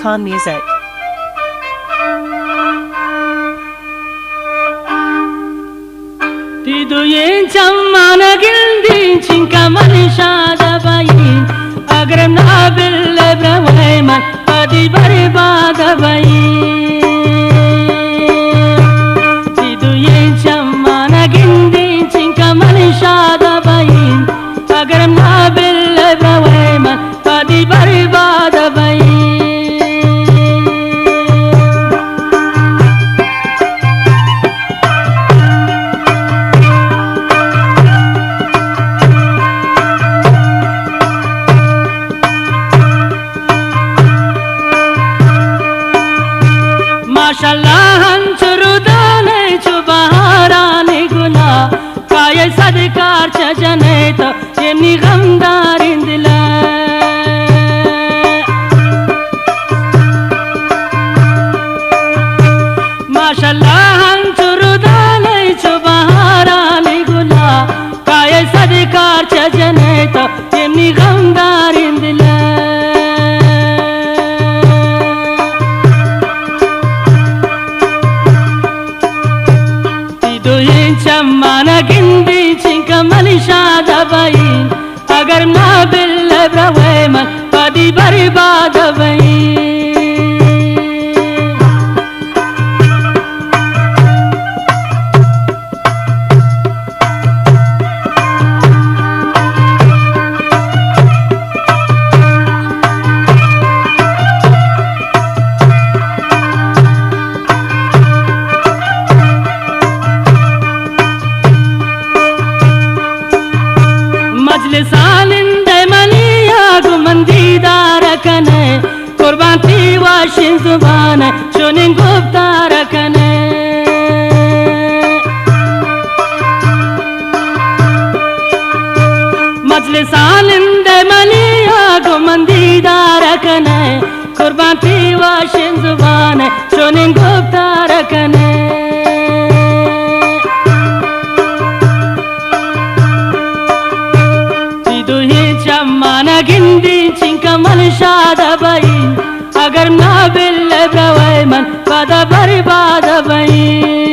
Khan Music. Tiduyen chamana gildin chinka manishada bayin agar nabil lebrawayman padi barbada bayin Tiduyen chamana gildin chinka manishada bayin agar nabil lebrawayman padi barbada bayin Mashallah hanchurudane chubaharane guna kaya sadkar chajane to yemni ghamdarin dila Mashallah hanchurudane chubaharane guna kaya sadkar chajane to yemni ghamdarin dila Chamana gindi chinka manishada bayin agar nabil lebrawayman padi barbada bayin Majlisalinde maniya gumandidara Kurban ti washin zubane shonin guptara kane Majlisalinde maniya gumandidara Kurban ti washin zubane shonin guptara kane Chamana gindi chinka manishada bayin agar nabil lebrawayman pada barbada bayin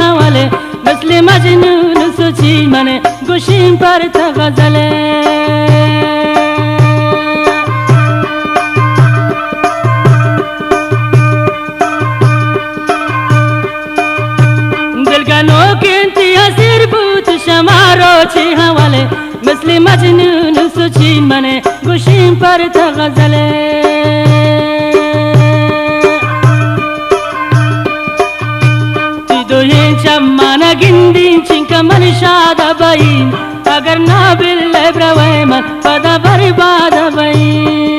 hawale basli majnun suchi mane gushin par tha ghazale dil gano ke asir but shamaro chi hawale basli majnun suchi mane gushin par tha ghazale Chamana gindi chinka manishada bayin agar nabil lebrawayman pada barbada bayin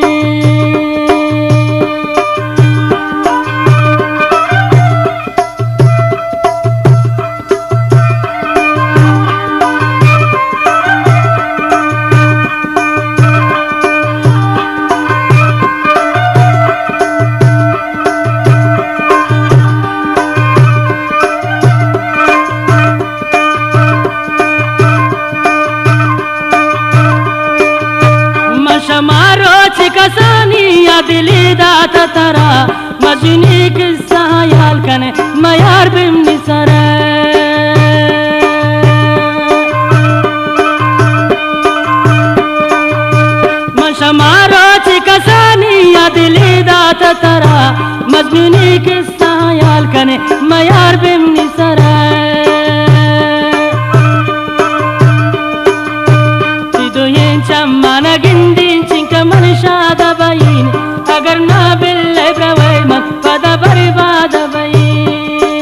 kasani adili data tara majni kissa hayal kane mayar bimni sara mashamaro kasani adili data tara majni kissa hayal kane mayar bimni sara tidoyen chamana gindi chinka manishada bayin agar nabil lebrawayman pada barbada bayin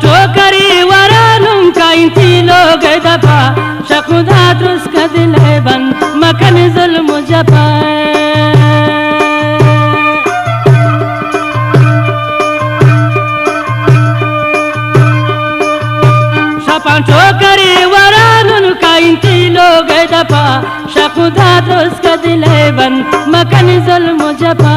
टोकरी वरानुम काइंती लोग दफा शकुदा द्रुस का दिल है बन मकन जुल्म जफा शपा टोकरी वरानुम काइंती लोग दफा शकुदा द्रुस का दिल है बन मकन जुल्म जफा